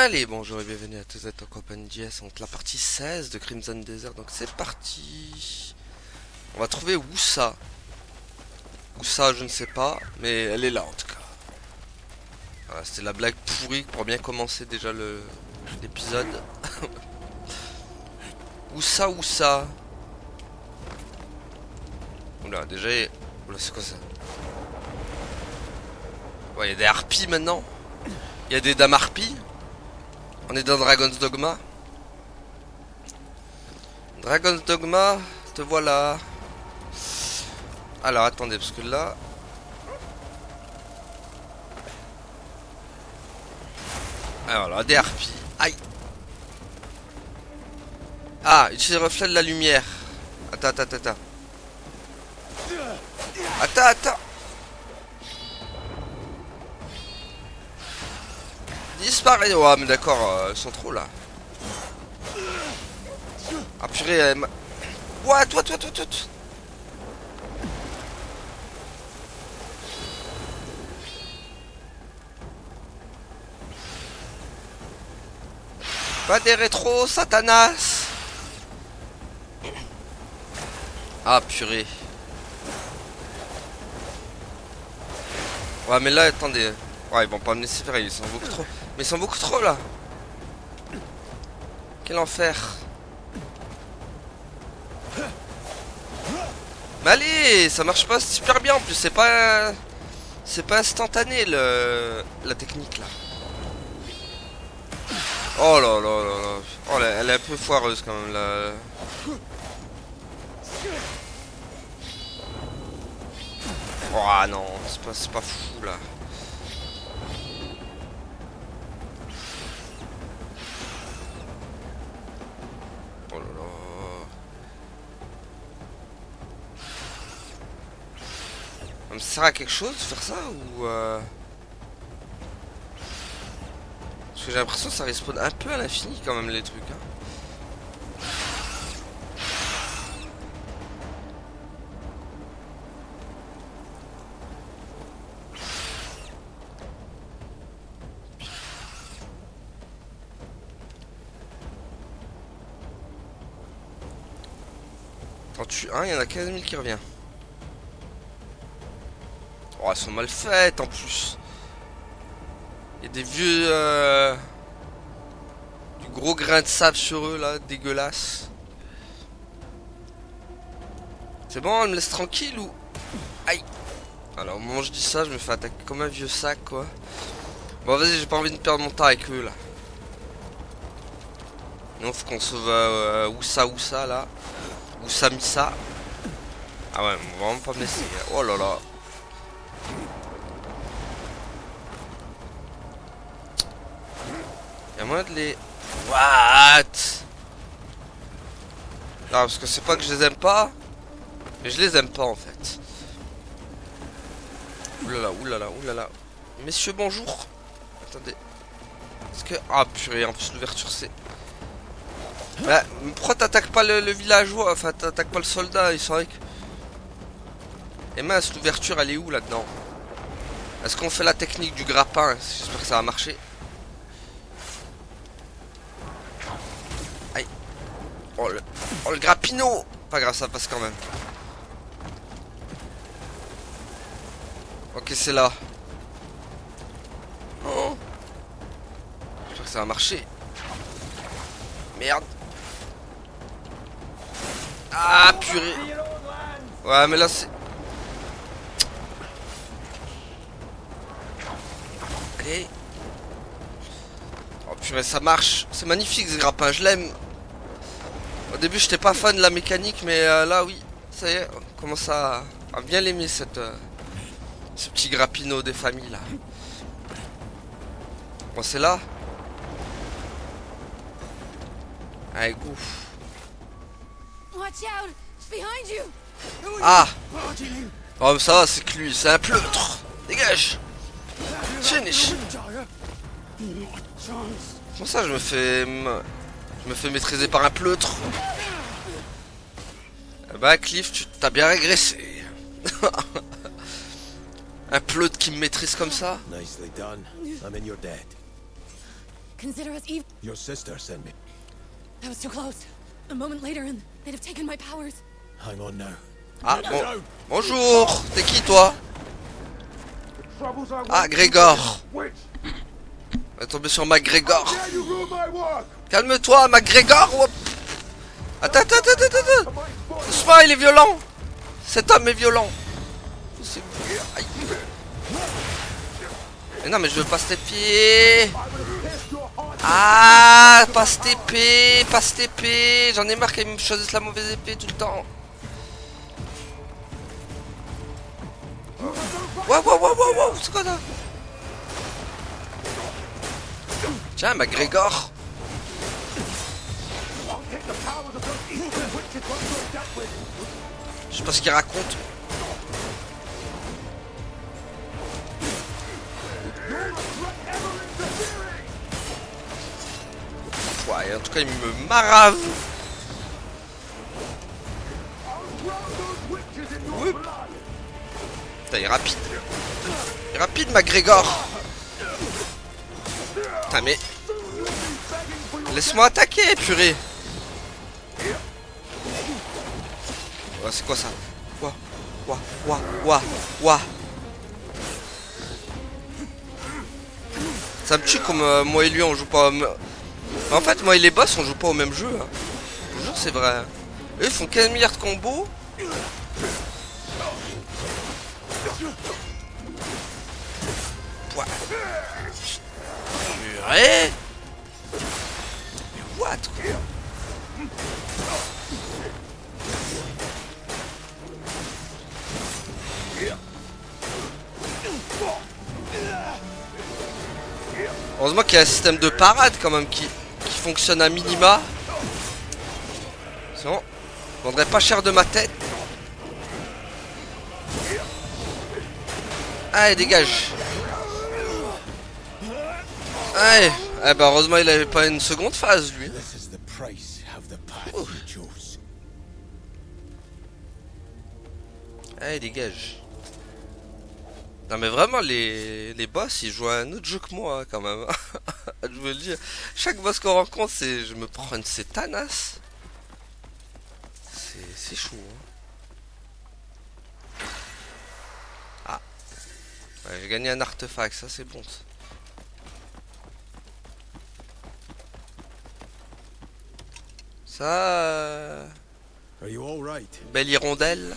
Allez, bonjour et bienvenue à tous en compagnie de JS, donc la partie 16 de Crimson Desert, donc c'est parti. On va trouver Woosa. Woosa, je ne sais pas, mais elle est là en tout cas. Voilà, c'était la blague pourrie pour bien commencer déjà l'épisode. Woosa, Woosa. Oula, déjà, oula, c'est quoi ça? Ouais, il y a des harpies maintenant. Il y a des dames harpies. On est dans Dragon's Dogma. Dragon's Dogma, te voilà. Alors attendez, parce que là... Alors là, des harpies. Aïe. Ah, utilise le reflet de la lumière. Attends. Attends. Disparaît. Ouais, mais d'accord, ils sont trop là. Ah purée, ouais, toi. Pas des rétros, Satanas. Ah purée. Ouais, mais là, attendez. Ouais, ils vont pas me laisser faire, ils sont beaucoup trop. Mais ils sont beaucoup trop là. Quel enfer. Mais allez, ça marche pas super bien en plus, c'est pas instantané la technique là. Oh là. Oh là, elle est un peu foireuse quand même là. Oh non, c'est pas fou là. Oh là là. Ça me sert à quelque chose de faire ça ou Parce que j'ai l'impression que ça respawn un peu à l'infini quand même les trucs hein. T'en tues un, il y en a 15 000 qui revient. Oh, elles sont mal faites en plus. Il y a des vieux du gros grain de sable sur eux là, dégueulasse. C'est bon, elle me laisse tranquille ou... Aïe. Alors au moment où je dis ça, je me fais attaquer comme un vieux sac quoi. Bon vas-y, j'ai pas envie de perdre mon temps avec eux là. Non, faut qu'on sauve Woosa là. Woosa Missa. Ah ouais, on va vraiment pas me laisser. Oh là là. Y'a moyen de les... What? Non, parce que c'est pas que je les aime pas. Mais je les aime pas en fait. Oulala. Messieurs, bonjour. Attendez. Est-ce que... Ah purée, en plus l'ouverture c'est... Bah, pourquoi t'attaques pas le villageois? Enfin, t'attaques pas le soldat, il serait que... Et mince, l'ouverture elle est où là-dedans? Est-ce qu'on fait la technique du grappin? J'espère que ça va marcher. Aïe. Oh le grappino. Pas grave, ça passe quand même. Ok, c'est là. Oh. J'espère que ça va marcher. Merde. Ah purée. Ouais mais là c'est... Allez. Oh purée, ça marche. C'est magnifique ce grappin, je l'aime. Au début j'étais pas fan de la mécanique, mais là oui. Ça y est, on commence à bien l'aimer ce petit grappino des familles là. Bon c'est là. Allez go. Ah. Oh mais ça va, c'est que lui, c'est un pleutre. Dégage. Finish. Comment ça je me fais maîtriser par un pleutre? Bah Cliff, tu t'as bien régressé. Un pleutre qui me maîtrise comme ça. consider us evil. Your sister sent me. That was too close. A moment later and they'd have taken my powers. I'm on now. Ah, bon. Bonjour. T'es qui, toi? Ah, Grégor. On est tombé sur MacGregor. Calme-toi, MacGregor. Attends. Doucement, il est violent. Cet homme est violent. Aïe. Mais non, mais je veux pas se TP. Ah, passe TP. J'en ai marre qu'elle me choisisse la mauvaise épée tout le temps. Wow, c'est quoi ça? Tiens, MacGregor. Je sais pas ce qu'il raconte. Ouais, en tout cas, il me marave. Oui. Putain, il est rapide. Il est rapide, MacGregor. Putain, mais... Laisse-moi attaquer, purée. Ouais, c'est quoi ça? Ouah. Ça me tue comme moi et lui on joue pas... En fait, moi et les boss on joue pas au même jeu. Hein. Je vous jure, c'est vrai. Eux ils font 15 milliards de combos. Purée. Mais what quoi? Heureusement qu'il y a un système de parade quand même qui fonctionne à minima. Sinon, je vendrais pas cher de ma tête. Allez, dégage. Allez. Eh ben heureusement il avait pas une seconde phase lui. Allez, dégage. Non mais vraiment les boss ils jouent à un autre jeu que moi hein, quand même. Je veux le dire. Chaque boss qu'on rencontre c'est je me prends une sétanasse. C'est chaud hein. Ah. Ouais, j'ai gagné un artefact, ça c'est bon ça. Ça belle hirondelle.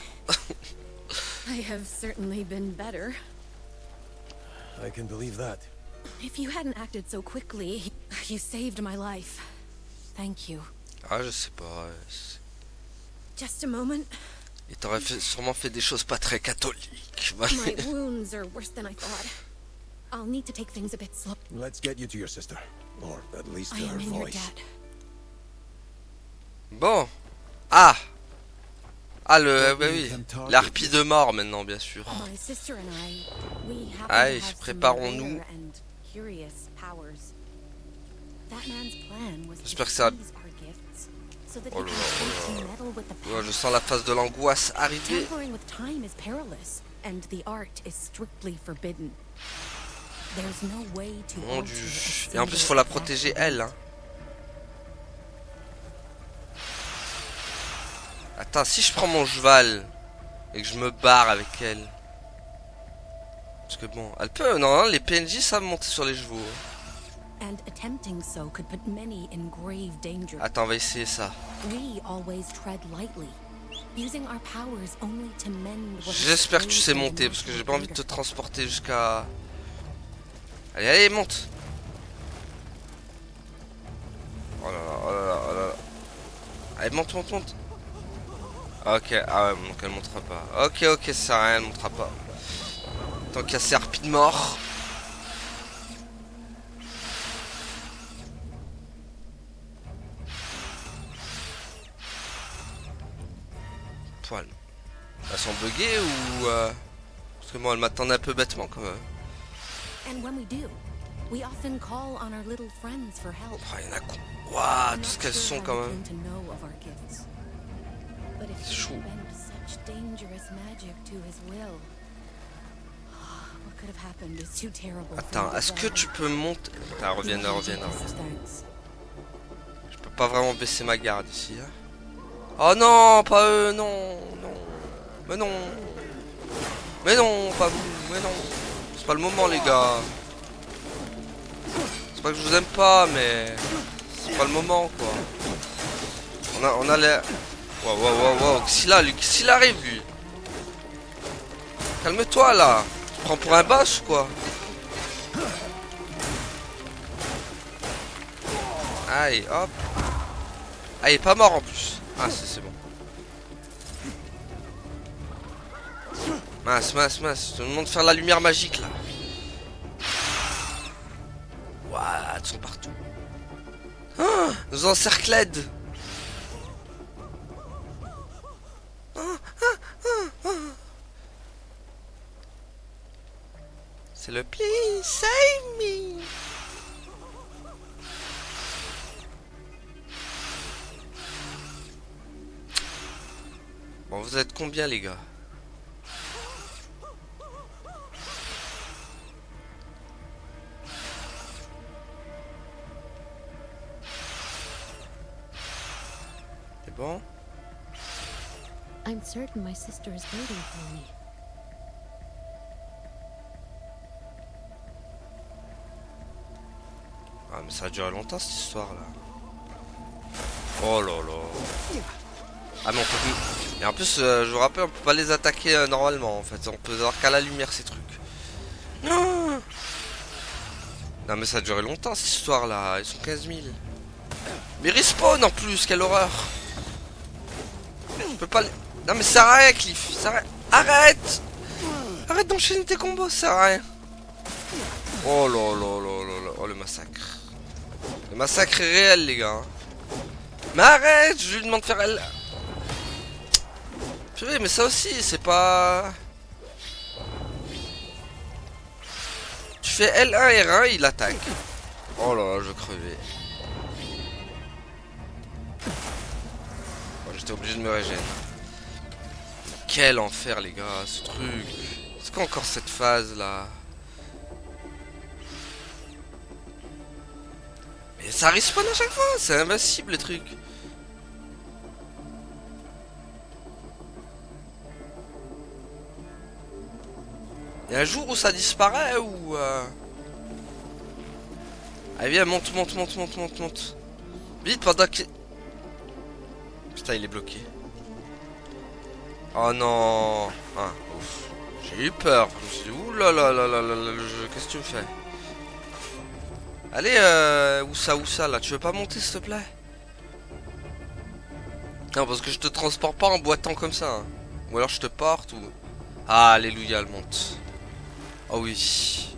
I have certainly been better. I can believe that. If you hadn't acted so quickly, you saved my life. Thank you. Ah, je sais pas. Just a moment. Il t'aurait sûrement fait des choses pas très catholiques. My wounds are worse than I thought. I'll need to take things a bit slow. Let's get you to your sister, or at least to I her am in your voice. debt. Bon. Ah. Ah le bah oui. L'harpie de mort maintenant bien sûr. Allez, préparons-nous. J'espère que ça... Oh là là. Ouais, je sens la phase de l'angoisse arriver. Mon dieu. Et en plus faut la protéger elle hein. Attends, si je prends mon cheval et que je me barre avec elle. Parce que bon, elle peut, non, les PNJ savent monter sur les chevaux. Attends, on va essayer ça. J'espère que tu sais monter parce que j'ai pas envie de te transporter jusqu'à... Allez, monte. Oh là là. Allez, monte. Ok, ah ouais, donc elle montera pas. Ok, ça sert à rien, elle montera pas. Tant qu'il y a ces harpies de mort. Poil. Elles sont buggées ou... Parce que moi, elle m'attendait un peu bêtement quand même. Oh, il y en a con. Waouh, tout ce qu'elles sont quand même. C'est chaud. could have happened is too terrible. Attends, est-ce que tu peux monter... Attends, reviens là, reviens là. Je peux pas vraiment baisser ma garde ici. Hein. Oh non, pas eux, non, non. Mais non. Mais non, pas vous, mais non. C'est pas le moment, les gars. C'est pas que je vous aime pas, mais... C'est pas le moment, quoi. On a l'air... Wow, wow, wow, wow. Qu'est-ce qu'il arrive, lui? Calme-toi, là. Tu te prends pour un boss, quoi. Allez, hop. Ah, il est pas mort, en plus. Ah, c'est bon. Mince, mince, mince. Je te demande de faire la lumière magique, là. Waouh, ils sont partout. Ah, nous encerclèdes. C'est le please save me. Bon, vous êtes combien, les gars? C'est bon? I'm certain my sister is waiting for me. Ah, mais ça a duré longtemps, cette histoire, là. Oh là là. Ah, mais on peut... Et en plus, je vous rappelle, on peut pas les attaquer normalement, en fait. On peut avoir qu'à la lumière, ces trucs. Non. Non, mais ça a duré longtemps, cette histoire-là. Ils sont 15 000. Mais ils respawn, en plus, quelle horreur. On peut pas... Non, mais ça sert à rien, Cliff. Ça sert à rien. Arrête. Arrête d'enchaîner tes combos, ça sert à rien. Oh là là là là là. Oh, le massacre. Le massacre est réel, les gars. Mais arrête, je lui demande de faire elle. Purée, mais ça aussi, c'est pas... Tu fais L1 R1, il attaque. Oh là là, je vais crever. Bon, j'étais obligé de me régénérer. Quel enfer, les gars, ce truc. C'est quoi encore cette phase, là? Mais ça respawn à chaque fois, c'est invincible, les trucs. Il y a un jour où ça disparaît ou... Allez, viens, monte, monte, monte, monte, monte, monte. Vite, pendant que... Putain, il est bloqué. Oh non. Ah, ouf. J'ai eu peur. Je me suis dit, oulala, le jeu, qu'est-ce que tu me fais? Allez, où ça, là? Tu veux pas monter, s'il te plaît? Non, parce que je te transporte pas en boitant comme ça. Hein. Ou alors je te porte ou... Ah, alléluia, elle monte. Oh oui.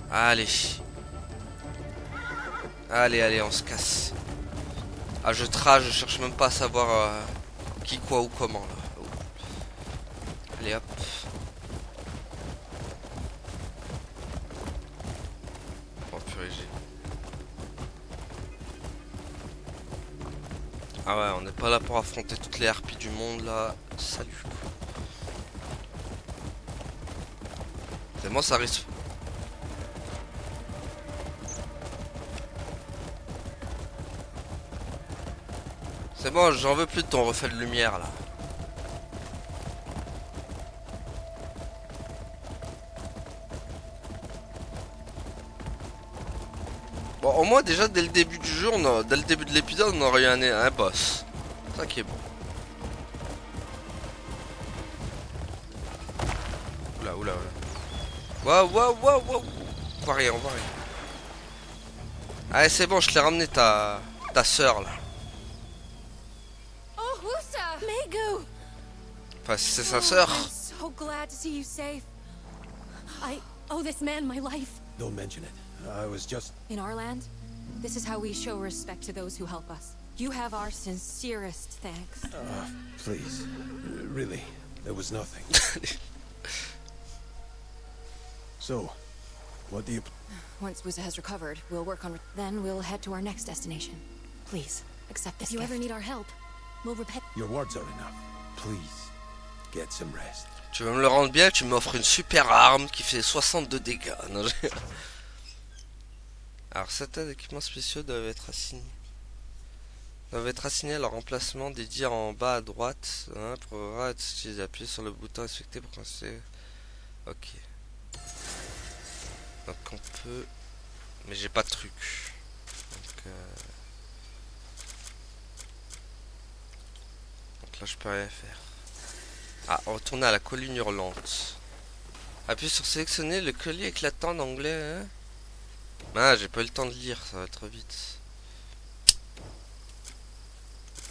Allez. Allez, allez, on se casse. Ah, je cherche même pas à savoir qui, quoi ou comment, là. Oh. Allez, hop. Oh, purée, Ah ouais, on n'est pas là pour affronter toutes les harpies du monde, là. Salut. C'est moi, ça risque. C'est bon, j'en veux plus de ton reflet de lumière, là. Bon, au moins, déjà, dès le début du jeu, dès le début de l'épisode, on aurait eu un boss. C'est ça qui est bon. Oula, oula, oula. Waouh, waouh, waouh, waouh. On va rien, on va rien. Allez, c'est bon, je t'ai ramené ta sœur, là. Oh, Husa! Megu! Enfin, c'est sa sœur. I'm so glad to see you safe. I owe this man my life. Don't mention it. I was just... In our land, this is how we show respect to those who help us. You have our sincerest thanks. Please. Really, there was nothing. So, what do you... Once Wusa has recovered, we'll work on... Then we'll head to our next destination. Please, accept this gift. If you ever need our help, we'll repay... Your words are enough. Please. Get some rest. Tu veux me le rendre bien, tu m'offres une super arme qui fait 62 dégâts. Non, alors certains équipements spéciaux doivent être assignés à leur emplacement dédié en bas à droite. Hein, pour appuyer sur le bouton inspecter pour commencer. Ok. Donc on peut... Mais j'ai pas de truc. Donc là je peux rien faire. Ah, retourner à la colline hurlante. Appuie sur sélectionner le collier éclatant en anglais. Hein. Ah, j'ai pas eu le temps de lire, ça va trop vite.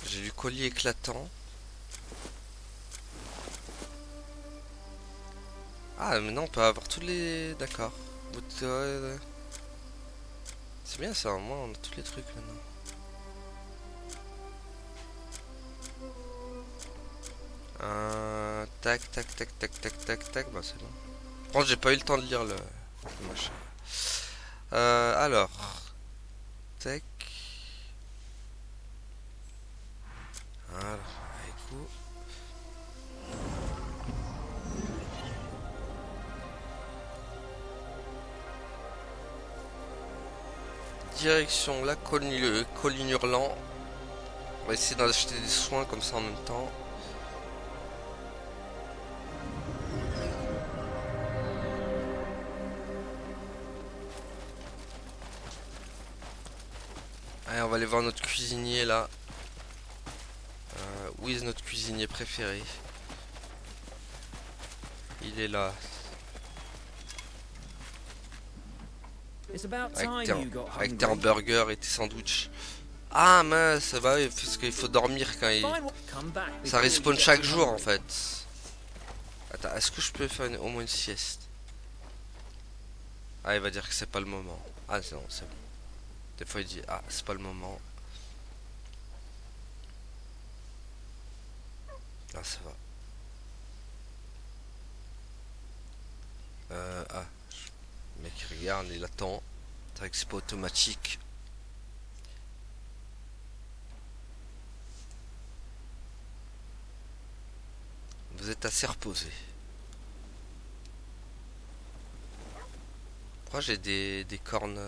J'ai lu collier éclatant. Ah, mais non, on peut avoir tous les... D'accord. C'est bien ça, au moins on a tous les trucs maintenant. Tac, tac, tac, tac, tac, tac, tac. Bah, c'est bon. Par contre, j'ai pas eu le temps de lire le machin. Alors. Tac. Voilà. Écoute. Direction la colline hurlant. On va essayer d'acheter des soins comme ça en même temps. Allez, on va aller voir notre cuisinier là. Où est notre cuisinier préféré? Il est là. Avec tes hamburgers et tes sandwichs. Ah mince, bah oui, parce qu'il faut dormir quand il... Ça respawn chaque jour en fait. Attends, est-ce que je peux faire au moins une sieste? Ah, il va dire que c'est pas le moment. Ah non, c'est bon. Des fois il dit, ah, c'est pas le moment. Ah, ça va. Ah, le mec il regarde, il attend. C'est vrai que c'est pas automatique. Vous êtes assez reposé. Pourquoi j'ai des cornes?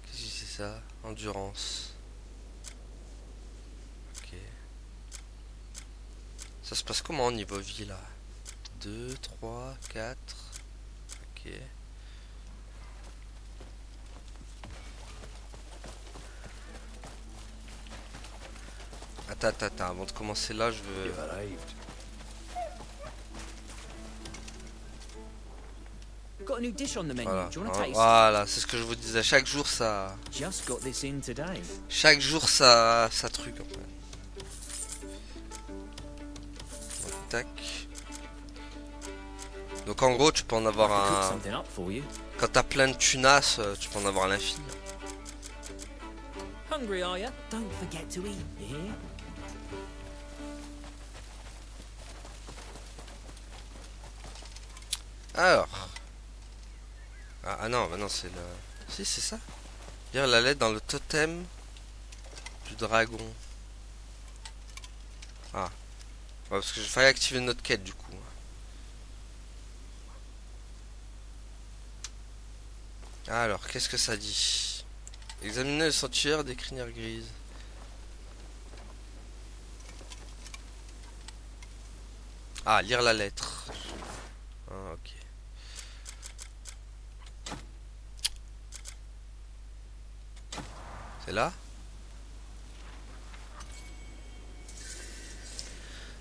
Qu'est-ce que c'est ça? Endurance. Ok. Ça se passe comment au niveau vie là? 2, 3, 4. Ok. Attends, avant de commencer là, je veux... Voilà, c'est ce que je vous disais. Chaque jour ça... Chaque jour ça truc en fait. Tac. Donc en gros tu peux en avoir un... Quand t'as plein de tunas, tu peux en avoir à l'infini. Alors. Ah non, bah non, c'est le... Si, c'est ça. Lire la lettre dans le totem du dragon. Ah. Ouais, parce que je fallait activer notre quête du coup. Alors, qu'est-ce que ça dit? Examiner le sanctuaire des crinières grises. Ah, lire la lettre. Ah, ok. C'est là?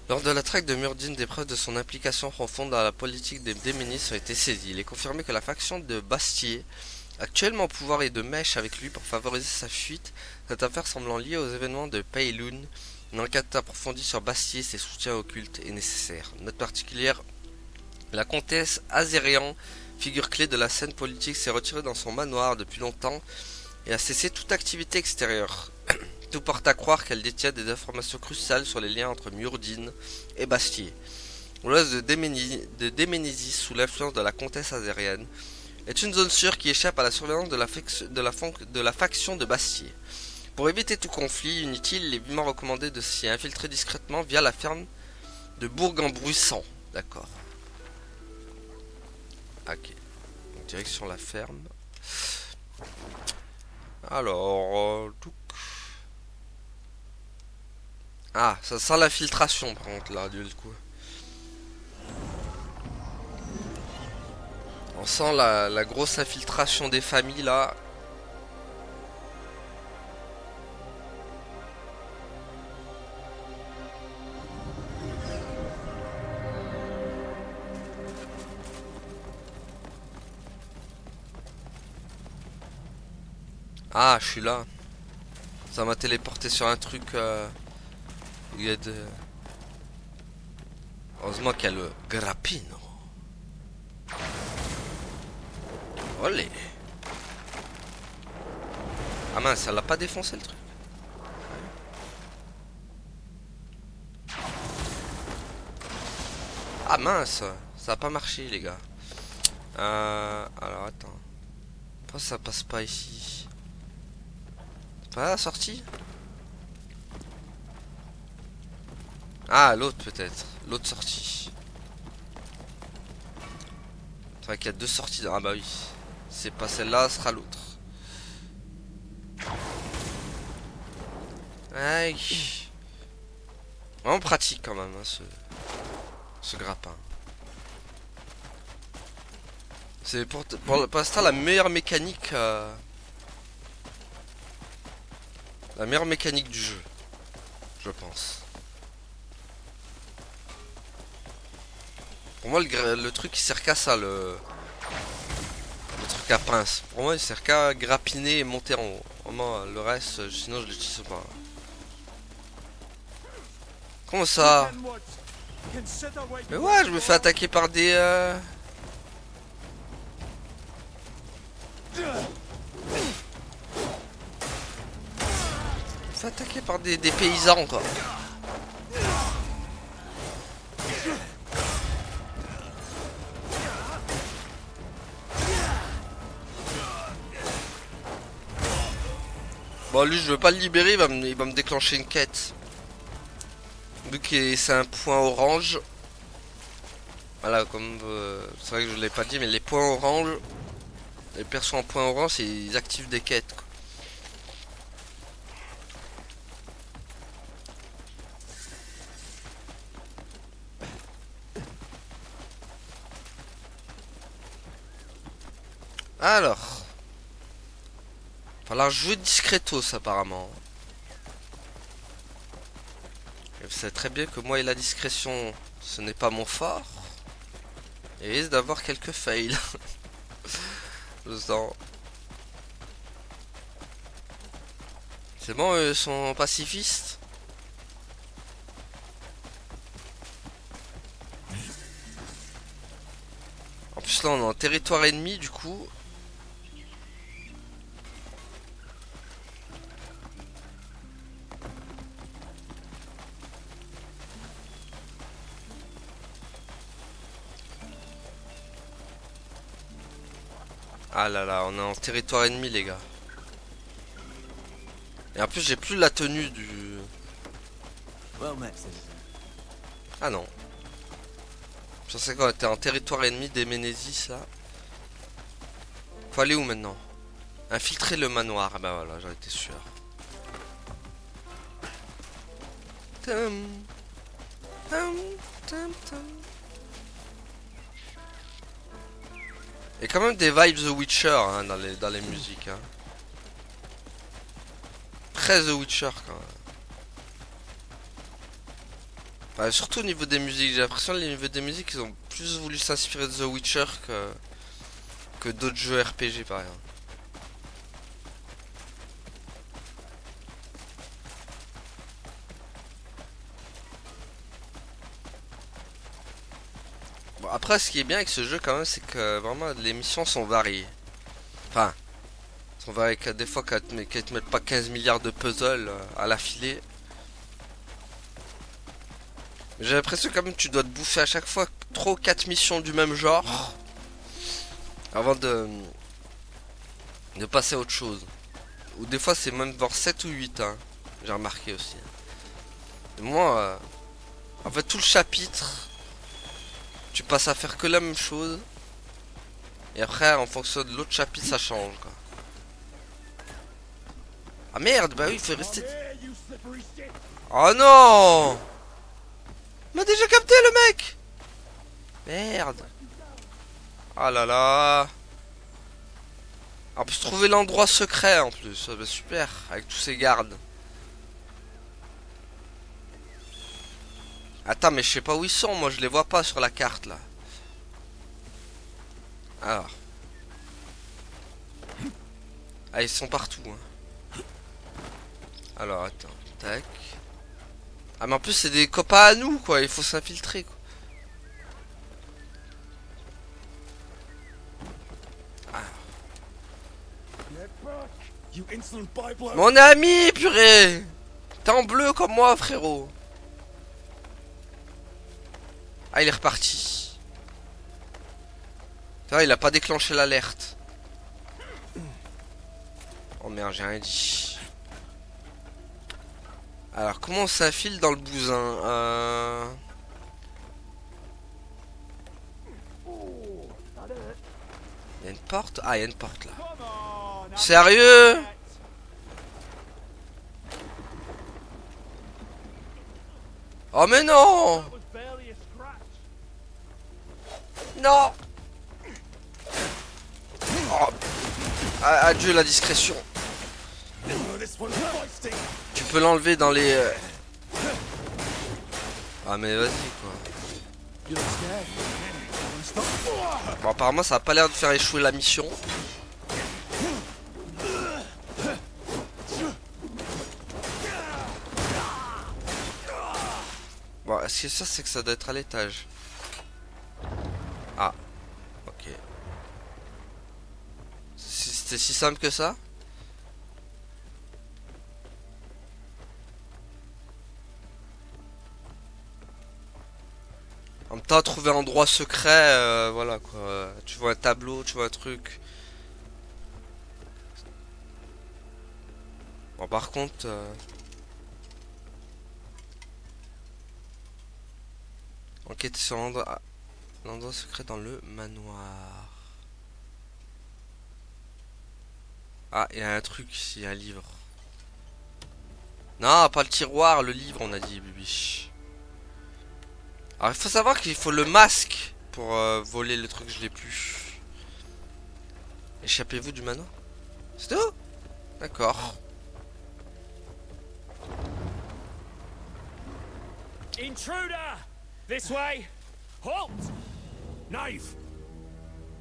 Lors de la traque de Murdin, des preuves de son implication profonde dans la politique des Déménis ont été saisies. Il est confirmé que la faction de Bastier, actuellement au pouvoir, est de mèche avec lui pour favoriser sa fuite. Cette affaire semblant liée aux événements de Payloon. Une enquête approfondie sur Bastier et ses soutiens occultes est nécessaire. Note particulière, la comtesse Azérian, figure clé de la scène politique, s'est retirée dans son manoir depuis longtemps et a cessé toute activité extérieure. Tout porte à croire qu'elle détient des informations cruciales sur les liens entre Murdin et Bastier. L'ouest de Déménésis, sous l'influence de la comtesse azérienne, est une zone sûre qui échappe à la surveillance de la faction de Bastier. Pour éviter tout conflit inutile, il est vivement recommandé de s'y infiltrer discrètement via la ferme De Bourg-en-Brussan, d'accord. Ok. Donc, direction la ferme. Alors... Ah, ça sent la filtration par contre là, du coup. On sent la grosse infiltration des familles là. Ah, je suis là. Ça m'a téléporté sur un truc. Il y a de... Heureusement qu'il y a le grappino. Olé. Ah mince, ça l'a pas défoncé le truc. Ah mince, ça a pas marché les gars. Alors attends. Pourquoi ça passe pas ici? C'est pas la sortie? Ah, l'autre peut-être. L'autre sortie. C'est vrai qu'il y a deux sorties. Ah bah oui. C'est pas celle-là, ce sera l'autre. Aïe. Vraiment pratique quand même, hein, ce grappin. C'est pour l'instant la meilleure mécanique. La meilleure mécanique du jeu. Je pense. Pour moi, le truc il sert qu'à ça, le truc à pince. Pour moi, il sert qu'à grappiner et monter en haut. Vraiment, le reste, sinon je l'utilise pas. Comment ça? Mais ouais, je me fais attaquer par des... Je me fais attaquer par des paysans, quoi. Bon, lui, je veux pas le libérer, il va me déclencher une quête. Vu que c'est un point orange. Voilà, comme... c'est vrai que je l'ai pas dit, mais les points orange... Les persos en point orange, ils activent des quêtes, quoi. Alors... Falloir jouer discretos, apparemment. Et vous savez très bien que moi et la discrétion, ce n'est pas mon fort. Et il risque d'avoir quelques fails. Je sens. C'est bon, ils sont pacifistes. En plus là on est en territoire ennemi du coup. Ah là là, on est en territoire ennemi les gars. Et en plus j'ai plus la tenue du... Ah non. Je pensais qu'on était en territoire ennemi des Ménésis là. Faut aller où maintenant? Infiltrer le manoir. Ah bah voilà, j'en étais sûr. Tum, tum, tum, tum. Il y a quand même des vibes The Witcher hein, dans les musiques. Hein. Très The Witcher quand même. Enfin, surtout au niveau des musiques. J'ai l'impression que au niveau des musiques, ils ont plus voulu s'inspirer de The Witcher que d'autres jeux RPG par exemple. Bon, après, ce qui est bien avec ce jeu quand même, c'est que vraiment les missions sont variées. Enfin, sont variées des fois qu'elles te mettent pas 15 milliards de puzzles à l'affilée. J'ai l'impression quand même que tu dois te bouffer à chaque fois 3 ou 4 missions du même genre avant de passer à autre chose. Ou des fois c'est même voir 7 ou 8 hein. J'ai remarqué aussi. Et moi En fait, tout le chapitre, tu passes à faire que la même chose. Et après, en fonction de l'autre chapitre, ça change, quoi. Ah merde, bah oui, il faut rester... Oh non! Il m'a déjà capté, le mec! Merde. Ah là là. En plus, trouver l'endroit secret, en plus. Bah, super, avec tous ces gardes. Attends, mais je sais pas où ils sont, moi, je les vois pas sur la carte, là. Alors. Ah, ils sont partout, hein. Alors, attends. Tac. Ah, mais en plus, c'est des copains à nous, quoi. Il faut s'infiltrer, quoi. Mon ami, purée! T'es en bleu comme moi, frérot. Ah, il est reparti. Tu vois, il a pas déclenché l'alerte. Oh merde, j'ai rien dit. Alors, comment on s'infile dans le bousin? Il y a une porte? Ah, il y a une porte là. Sérieux? Oh mais non! Non! Oh. Adieu la discrétion. Tu peux l'enlever dans les... Ah mais vas-y quoi. Bon apparemment ça a pas l'air de faire échouer la mission. Bon, est-ce que ça c'est que ça doit être à l'étage? Ah, ok. C'était si simple que ça? En même temps, trouver un endroit secret, voilà quoi. Tu vois un tableau, tu vois un truc. Bon, par contre... enquête sur l'endroit secret dans le manoir. Ah, il y a un truc ici, un livre. Non, pas le tiroir, le livre, on a dit, Bibi. Alors, il faut savoir qu'il faut le masque pour voler le truc, je l'ai plus. Échappez-vous du manoir. C'est tout? D'accord. Intruder! This way! Halt! Knave!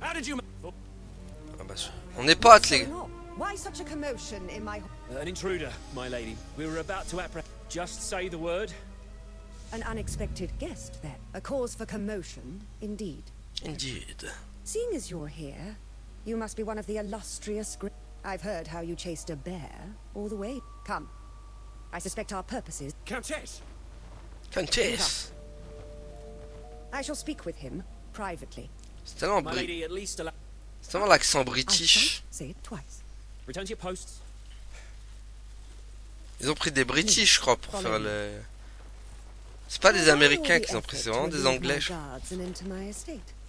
How did you... Ah bah, on est potes, les gars. Why such a commotion in my... An intruder, my lady. We were about to Just say the word. An unexpected guest, then. A cause for commotion, indeed. Indeed. Seeing as you're here, you must be one of the illustrious... I've heard how you chased a bear all the way. Come. I suspect our purposes... Countess! Countess. I shall speak with him, privately. C'est tellement, My lady, at least allow... c'est tellement l'accent I british. shan't say it twice. Return to your posts. Ils ont pris des british, je crois, pour faire le... C'est pas des américains qu'ils ont pris, c'est vraiment des anglais.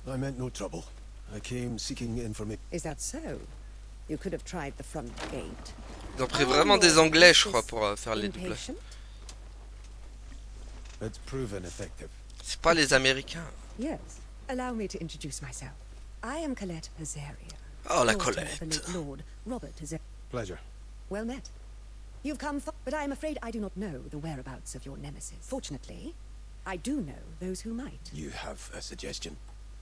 I meant no trouble. I came seeking information. Is that so? You could have tried the front gate. Ils ont pris vraiment des anglais, je crois, pour faire les doublages. Impatient? It's proven effective. C'est pas les américains. Yes. Allow me to introduce myself. I am Colette Azaria. Oh, la daughter of the Colette. late Lord Robert Azaria. Pleasure. Well met. You've come far, but I am afraid I do not know the whereabouts of your nemesis. Fortunately, I do know those who might. You have a suggestion?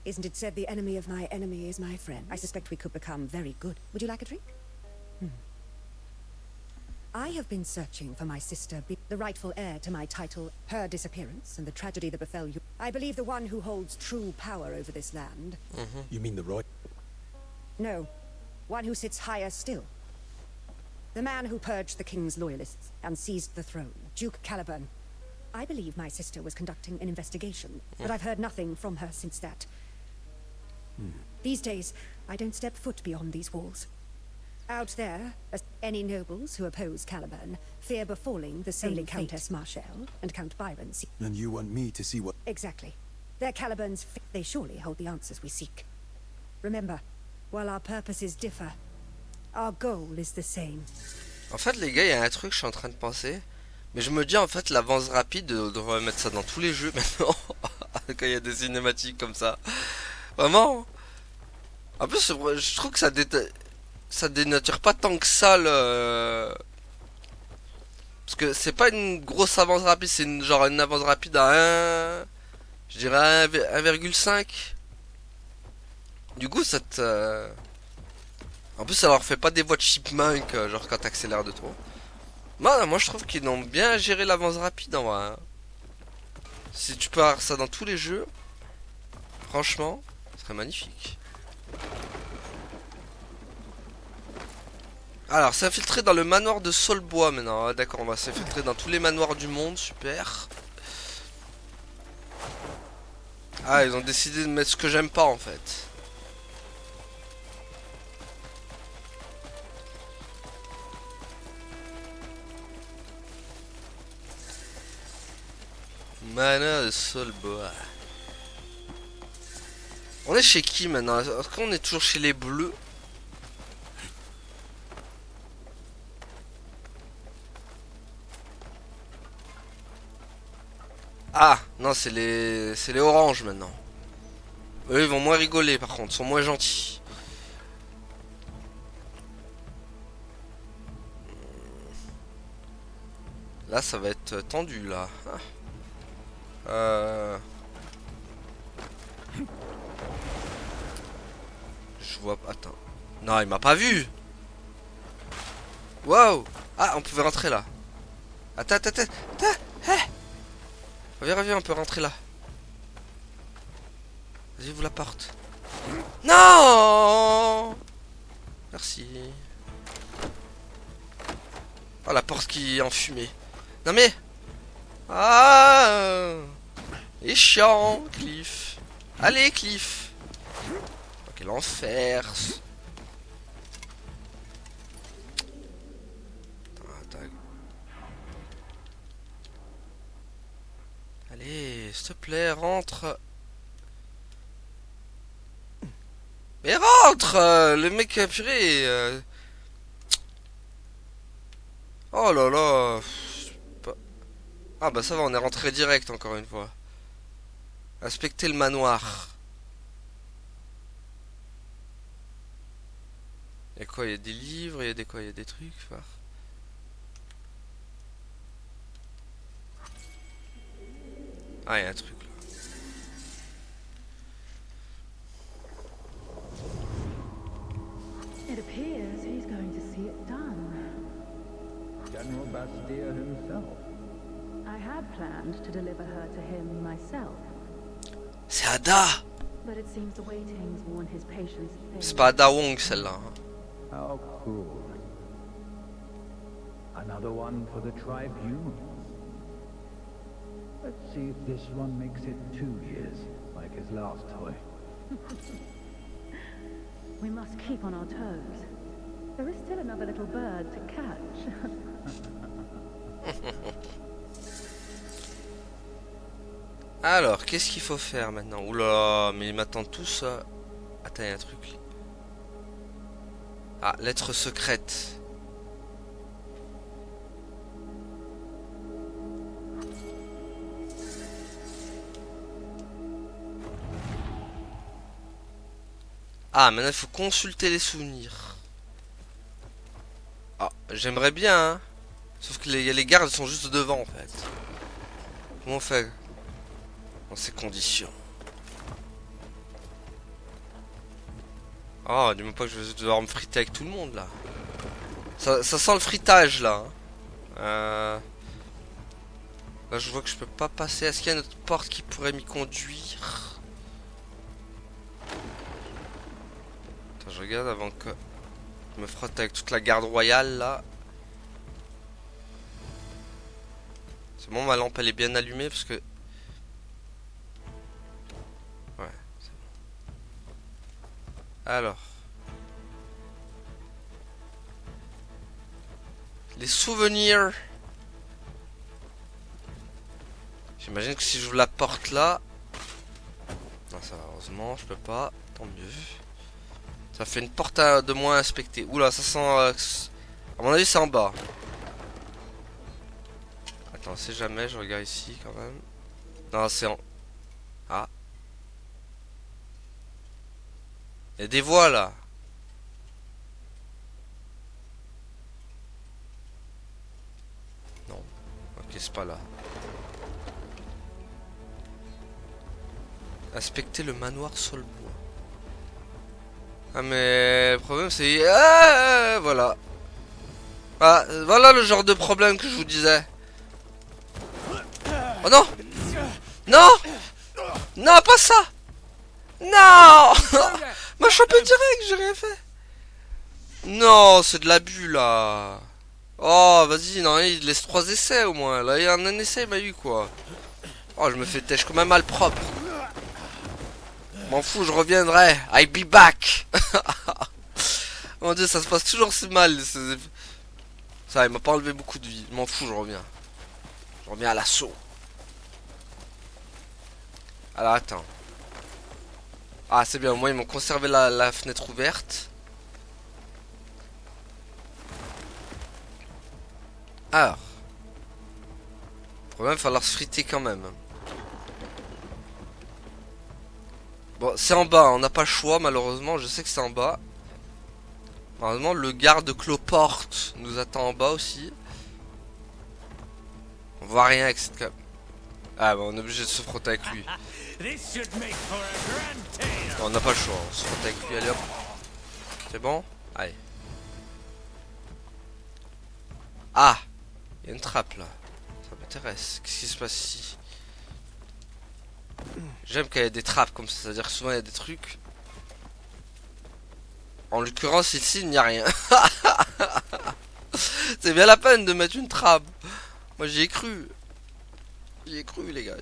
Isn't it said the enemy of my enemy is my friend? I suspect we could become very good. Would you like a drink? I have been searching for my sister, the rightful heir to my title, her disappearance, and the tragedy that befell you. I believe the one who holds true power over this land. You mean the Roy? No, one who sits higher still. The man who purged the king's loyalists and seized the throne, Duke Caliburn. I believe my sister was conducting an investigation, but I've heard nothing from her since that. These days, I don't step foot beyond these walls. Out there, any nobles who oppose Caliban fear befalling the same Countess Marshall and Count Byron. And you want me to see what... Exactly. They're Caliban's... They surely hold the answers we seek. Remember, while our purposes differ, our goal is the same. En fait, les gars, il y a un truc que je suis en train de penser. Mais je me dis, en fait, l'avance rapide, on devrait mettre ça dans tous les jeux maintenant. Quand il y a des cinématiques comme ça. Vraiment. En plus, je trouve que ça dénature pas tant que ça le... Parce que c'est pas une grosse avance rapide, c'est genre une avance rapide à 1... Je dirais 1,5. Du coup, ça te... En plus, ça leur fait pas des voix de chipmunk, genre quand t'accélères de trop. Moi, je trouve qu'ils ont bien géré l'avance rapide en vrai. Si tu peux avoir ça dans tous les jeux, franchement, ce serait magnifique. Alors, s'infiltrer dans le manoir de Solbois maintenant. Ah, d'accord, on va s'infiltrer dans tous les manoirs du monde, super. Ah, ils ont décidé de mettre ce que j'aime pas en fait. Manoir de Solbois. On est chez qui maintenant? Est-ce qu'on est toujours chez les bleus? Ah, non, c'est les oranges maintenant. Eux, ils vont moins rigoler par contre, ils sont moins gentils. Là, ça va être tendu là. Je vois... Attends. Non, il m'a pas vu. Wow. Ah, on pouvait rentrer là. Attends. Reviens, on peut rentrer là. Vas-y, ouvre la porte. Non. Merci. Oh, la porte qui est en fumée. Non mais... Ah. Il est chiant, Cliff. Allez, Cliff. Oh, quel enfer. Allez, s'il te plaît, rentre. Mais rentre, le mec purée. Oh là là. Ah bah ça va, on est rentré direct encore une fois. Inspecter le manoir. Il y a quoi? Il y a des livres, il y a des quoi? Il y a des trucs. Enfin. Ah, il y a un truc là. It appears he's going to see it done. General Bastille himself. I had planned to deliver her to him myself, C'est Ada. but it seems the waiting's worn his patience C'est thin. pas Ada Wong celle-là. How cool. Another one for the Tribune. Let's see if this one makes it 2 years, like his last toy. We must keep on our toes. There is still another little bird to catch. Alors, qu'est-ce qu'il faut faire maintenant? Oula, mais ils m'attendent tous. Attends, il y a un truc. Ah, lettre secrète. Ah, maintenant il faut consulter les souvenirs. Ah, j'aimerais bien, hein. Sauf que les gardes sont juste devant en fait. Comment on fait dans ces conditions? Oh, dis-moi pas que je vais devoir me friter avec tout le monde là. Ça sent le fritage là. Là je vois que je peux pas passer. Est-ce qu'il y a une autre porte qui pourrait m'y conduire? Attends, je regarde avant que je me frotte avec toute la garde royale là. C'est bon, ma lampe elle est bien allumée parce que... Ouais, c'est bon. Alors. Les souvenirs. J'imagine que si j'ouvre la porte là... Non, ça va, heureusement, je peux pas. Tant mieux. Ça fait une porte de moins inspectée. Oula, ça sent... à mon avis, c'est en bas. Attends, c'est jamais, je regarde ici quand même. Non, c'est en... Ah. Il y a des voix là. Non. Ok, c'est pas là. Inspecter le manoir Solbois. Ah mais le problème c'est... Ah, voilà. Ah, voilà le genre de problème que je vous disais. Oh non! Non! Non, pas ça! Non! M'a chopé direct, j'ai rien fait. Non, c'est de l'abus là. Oh, vas-y, non, il laisse 3 essais au moins. Là, il y a un essai, il m'a eu quoi. Oh, je me fais têche comme un malpropre. M'en fous, je reviendrai. I'll be back. Mon dieu, ça se passe toujours si mal. Ça, il m'a pas enlevé beaucoup de vie. M'en fous, je reviens. Je reviens à l'assaut. Alors, attends. Ah, c'est bien, au moins ils m'ont conservé la fenêtre ouverte. Alors. Il va même falloir se friter quand même. Bon, c'est en bas, on n'a pas le choix malheureusement, je sais que c'est en bas. Malheureusement, le garde cloporte nous attend en bas aussi. On voit rien avec cette cam. Ah bah on est obligé de se frotter avec lui. On n'a pas le choix, on se frotte avec lui, allez hop. C'est bon? Allez. Ah! Il y a une trappe là. Ça m'intéresse. Qu'est-ce qui se passe ici? J'aime qu'il y ait des trappes comme ça, c'est-à-dire que souvent il y a des trucs. En l'occurrence ici il n'y a rien. C'est bien la peine de mettre une trappe. Moi j'y ai cru. J'y ai cru les gars.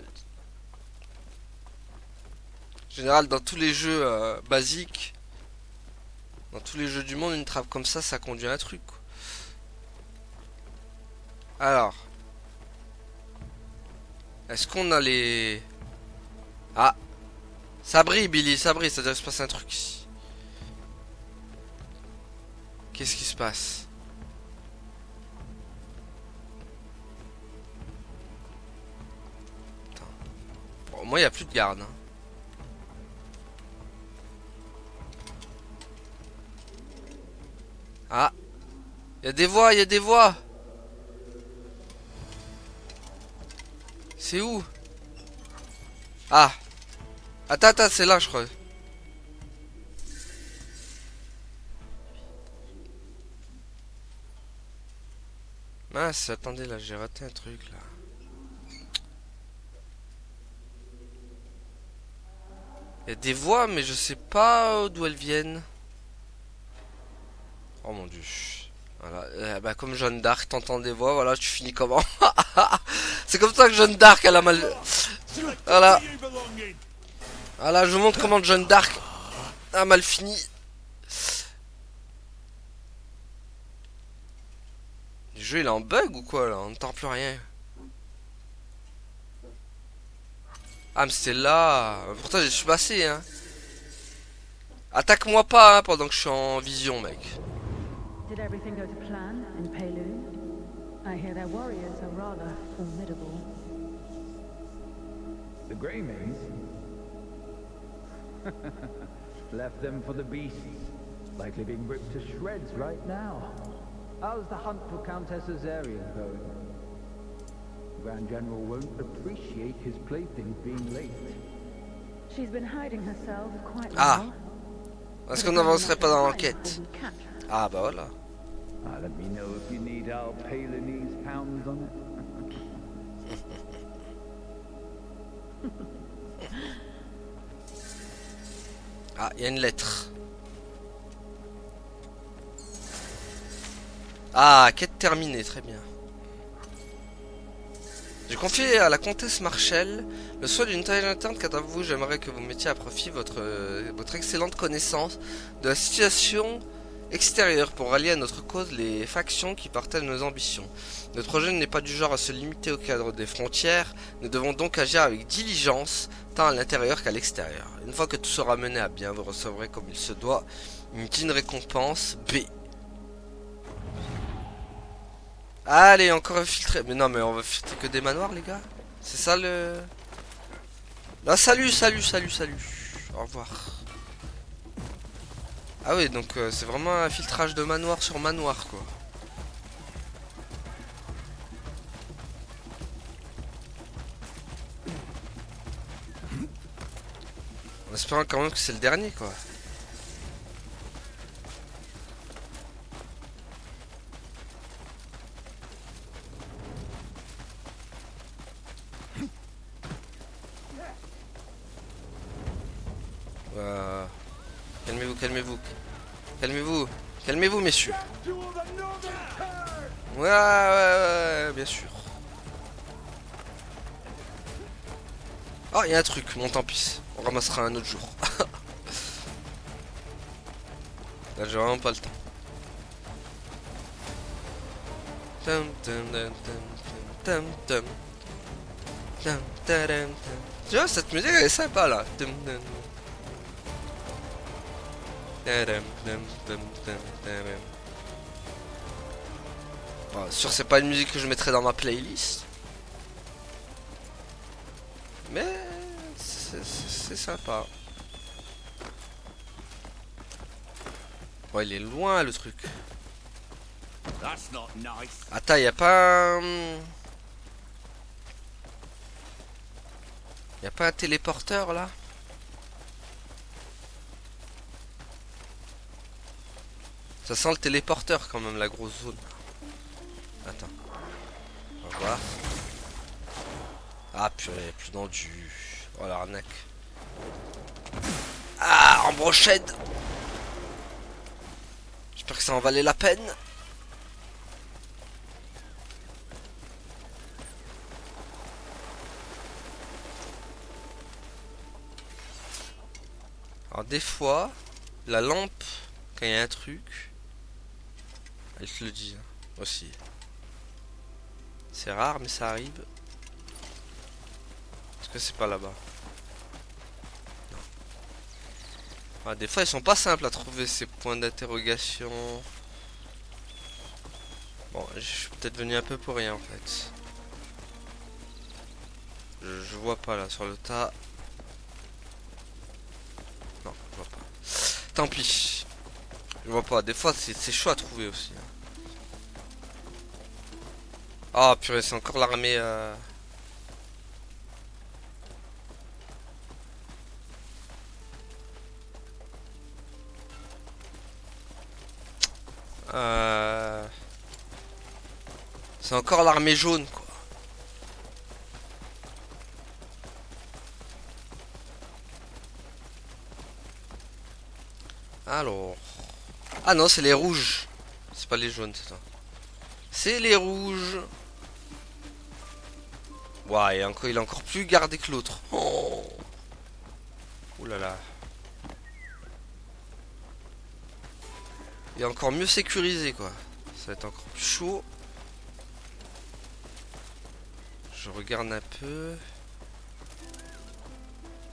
En général dans tous les jeux basiques, dans tous les jeux du monde, une trappe comme ça conduit à un truc quoi. Alors, est-ce qu'on a les... Ah, ça brille Billy, ça brille, c'est-à-dire qu'il se passe un truc ici. Qu'est-ce qui se passe? Attends. Bon, moi il n'y a plus de garde hein. Ah, il y a des voix, il y a des voix. C'est où? Ah, attends, c'est là je crois. Mince, attendez là, j'ai raté un truc là. Il y a des voix mais je sais pas d'où elles viennent. Oh mon dieu. Voilà, bah comme Jeanne d'Arc, t'entends des voix, voilà, tu finis comment? C'est comme ça que Jeanne d'Arc, elle a mal... Voilà. Voilà, je vous montre comment Jeanne d'Arc a mal fini. Le jeu, il est en bug ou quoi, là? On n'entend plus rien. Ah, mais c'était là. Pourtant, je suis passé, hein. Attaque-moi pas, hein, pendant que je suis en vision, mec. Did everything go to plan in Payloon? I hear their warriors are rather formidable. The Greymaids? Left them for the beasts. Likely being ripped to shreds right now. How's the hunt for Countess Azaria going? The Grand General won't appreciate his playthings being late. She's been hiding herself quite Ah. well. Est-ce qu'on n'avancerait pas dans l'enquête? Ah bah voilà. Let me know if you need our Palinese pounds on it. Ah, il y a une lettre. Ah, quête terminée, très bien. J'ai confié à la comtesse Marshall le soin d'une tâche interne. Quant à vous, j'aimerais que vous mettiez à profit votre excellente connaissance de la situation Extérieur, pour rallier à notre cause les factions qui partagent nos ambitions. Notre projet n'est pas du genre à se limiter au cadre des frontières, nous devons donc agir avec diligence, tant à l'intérieur qu'à l'extérieur. Une fois que tout sera mené à bien, vous recevrez comme il se doit une digne récompense B. Allez, encore infiltré. Mais non, mais on va filtrer que des manoirs, les gars. C'est ça le... Ah, salut. Au revoir. Ah oui, donc c'est vraiment un filtrage de manoir sur manoir, quoi. En espérant quand même que c'est le dernier, quoi. Calmez-vous, messieurs. Ouais, bien sûr. Oh, il y a un truc, bon tant pis. On ramassera un autre jour. Là, j'ai vraiment pas le temps. Tu vois, cette musique elle est sympa là. Bon, sûr, c'est pas une musique que je mettrais dans ma playlist. Mais c'est sympa. Bon, il est loin le truc. Attends, y a pas y a pas un téléporteur là? Ça sent le téléporteur quand même, la grosse zone. Attends. On va voir. Ah purée, plus dans du... Oh l'arnaque. Ah, en brochette. J'espère que ça en valait la peine. Alors des fois, la lampe, quand il y a un truc, elle te le dit hein, aussi. C'est rare mais ça arrive. Est-ce que c'est pas là-bas? Non. Ah, des fois ils sont pas simples à trouver ces points d'interrogation. Bon, je suis peut-être venu un peu pour rien en fait. Je vois pas là sur le tas. Non, je vois pas. Tant pis. Je vois pas. Des fois c'est chaud à trouver aussi. Ah purée, c'est encore l'armée. C'est encore l'armée jaune quoi. Alors. Ah non, c'est les rouges. C'est pas les jaunes, c'est ça. C'est les rouges. Ouais, il est encore plus gardé que l'autre. Oh. Ouh là là. Il est encore mieux sécurisé quoi. Ça va être encore plus chaud. Je regarde un peu.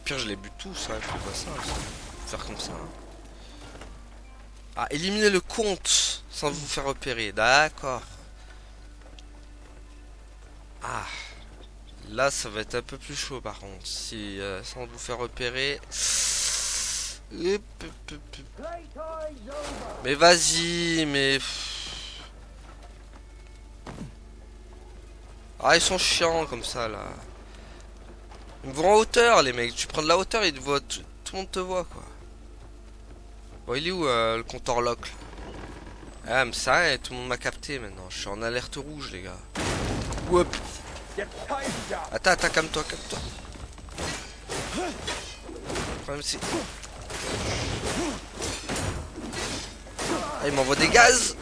Pire, je les bute tous, hein. Je fais pas ça. Faut faire comme ça. Hein. Ah, éliminer le compte sans vous faire repérer. D'accord. Ah. Là, ça va être un peu plus chaud par contre. Si sans vous faire repérer. Mais vas-y, mais. Ah, ils sont chiants comme ça là. Ils me voient en hauteur, les mecs. Tu prends de la hauteur, ils te voient. Tout le monde te voit quoi. Bon, il est où le compteur lock là? Ah, mais ça, et tout le monde m'a capté maintenant. Je suis en alerte rouge, les gars. Whoop. Attends, calme-toi. Le problème c'est. Ah, il m'envoie des gaz.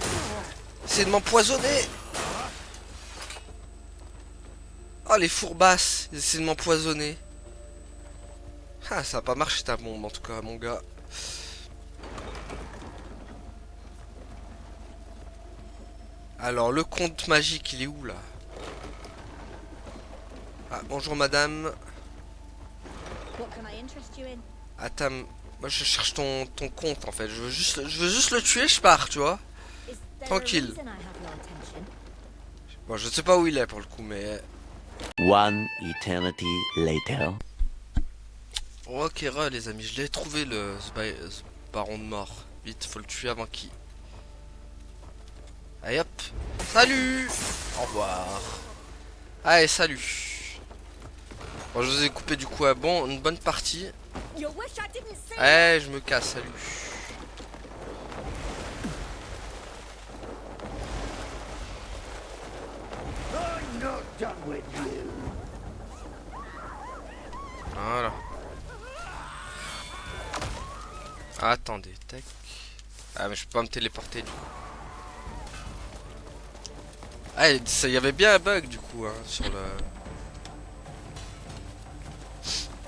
C'est de m'empoisonner. Oh, les fourbasses. Ils essaient de m'empoisonner. Ah, ça a pas marché ta bombe en tout cas, mon gars. Alors, le conte magique, il est où, là? Ah, bonjour, madame. What can I interest you in? Attends, moi, je cherche ton compte, en fait. Je veux juste le tuer, je pars, tu vois. Is there Tranquille. a reason I have your attention? Bon, je sais pas où il est, pour le coup, mais... One eternity later. Ok, les amis, je l'ai trouvé, ce baron de mort. Vite, faut le tuer avant qu'il... Allez, hop. Salut. Au revoir. Allez, salut. Bon, je vous ai coupé, du coup, une bonne partie. You wish I didn't say. Eh, je me casse, salut. Voilà. Attendez, tac. Ah, mais je peux pas me téléporter, du coup. Ah, il y avait bien un bug, du coup, hein, sur le...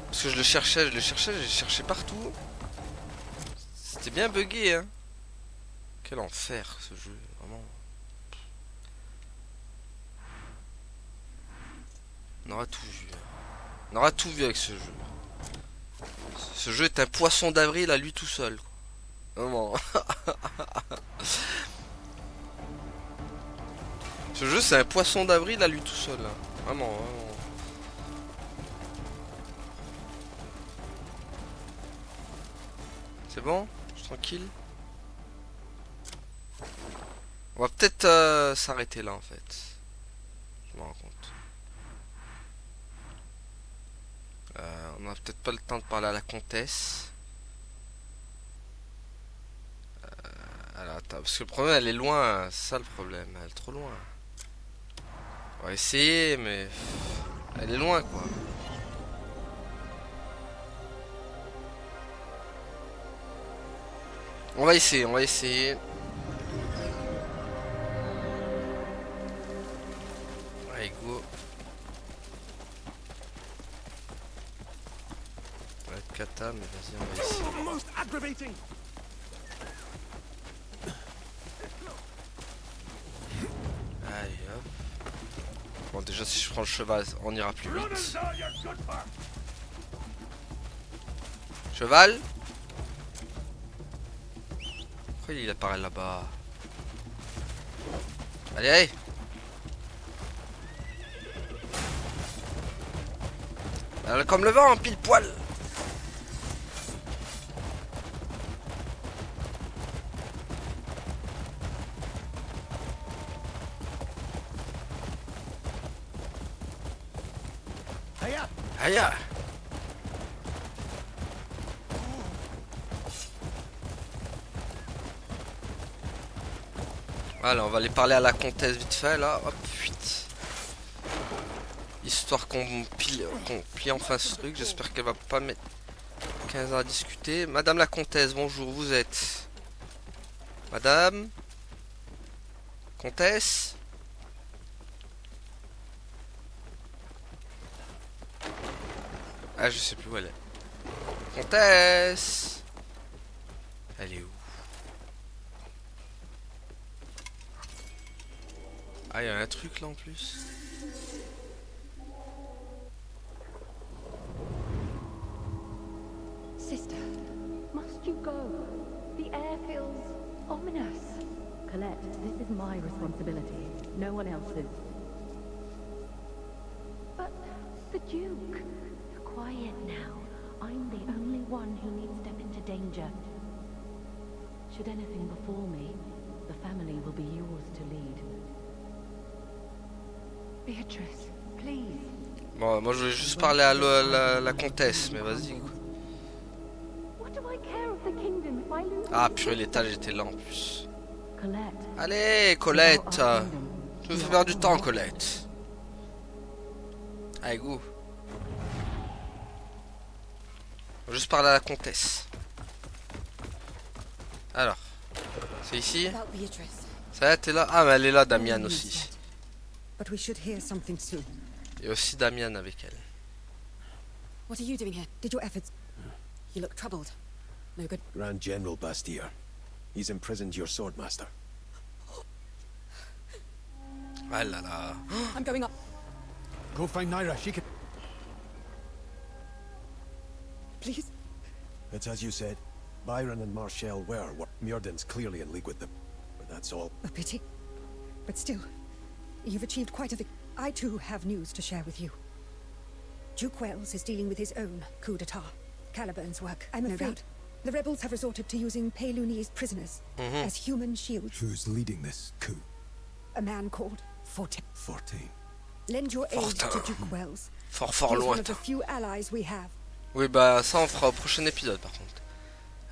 Parce que je le cherchais, j'ai cherché partout. C'était bien bugué, hein. Quel enfer, ce jeu, vraiment. On aura tout vu. On aura tout vu avec ce jeu. Ce jeu est un poisson d'avril à lui tout seul, quoi. Vraiment. Ce jeu, c'est un poisson d'avril à lui tout seul, là. Vraiment, vraiment. C'est bon? Je suis tranquille? On va peut-être s'arrêter là, en fait. Je me rends compte. On a peut-être pas le temps de parler à la comtesse. Alors, attends, parce que le problème, elle est loin. C'est ça le problème. Elle est trop loin. On va essayer, mais... Elle est loin, quoi. On va essayer, on va essayer. Allez, go. On va être kata, mais vas-y, on va essayer. Allez, hop. Bon, déjà, si je prends le cheval, on ira plus vite. Cheval. Pourquoi il apparaît là-bas? Allez, allez. Alors, comme le vent, pile poil. Aïe. Voilà, on va aller parler à la comtesse vite fait là, hop, vite. Histoire qu'on plie enfin ce truc, j'espère qu'elle va pas mettre 15 ans à discuter. Madame la comtesse, bonjour, vous êtes... Madame comtesse? Ah, je sais plus où elle est. Comtesse! Elle est où? Ah, il y a un truc là en plus. Sister, must you go? The air feels ominous. Colette, this is my responsibility, no one else's. But the Duke... Quiet now. I'm the only one who needs step into danger. Should anything befall me, the family will be yours to lead. Beatrice, please. Bon, moi je voulais juste parler à la comtesse, mais vas-y. Ah, purée, l'étage était là en plus. Allez, Colette. Tu me fais perdre du temps, Colette. Allez, go. Juste parler à la comtesse. Alors, c'est ici. Ça y est, t'es là? Ah, mais elle est là, Damian aussi. Et aussi Damian avec elle. What are you doing here? Did your efforts... You look troubled. No good. Grand General Bastir. He's imprisoned your swordmaster. Ah là là. I'm going up. Go find Naira. She can. Please. It's as you said. Byron and Marshall were. Myrden's clearly in league with them. But that's all. A pity. But still, you've achieved quite a I too have news to share with you. Duke Wells is dealing with his own coup d'etat. Caliburn's work, I'm afraid. The rebels have resorted to using Payluni's prisoners as human shields. Who's leading this coup? A man called Fortin. 14. Lend your aid to Duke Wells. Fort He's loin. one of the few allies we have. Oui, bah ça on fera au prochain épisode par contre.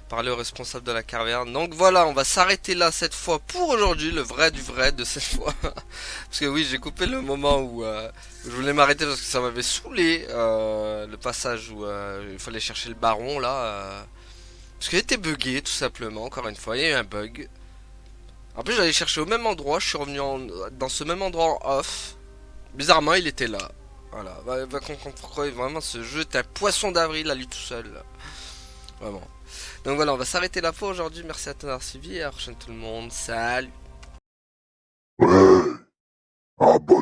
Parler au responsable de la caverne. Donc voilà, on va s'arrêter là cette fois pour aujourd'hui, le vrai du vrai de cette fois. Parce que oui, j'ai coupé le moment où je voulais m'arrêter parce que ça m'avait saoulé. Le passage où il fallait chercher le baron là. Parce qu'il était bugué tout simplement, encore une fois, il y a eu un bug. En plus j'allais chercher au même endroit, je suis revenu dans ce même endroit en off. Bizarrement il était là. Voilà, va comprendre pourquoi vraiment ce jeu est un poisson d'avril à lui tout seul. Vraiment. Donc voilà, on va s'arrêter là pour aujourd'hui. Merci à Tonard Sylvie et à la prochaine tout le monde. Salut. Ah bon.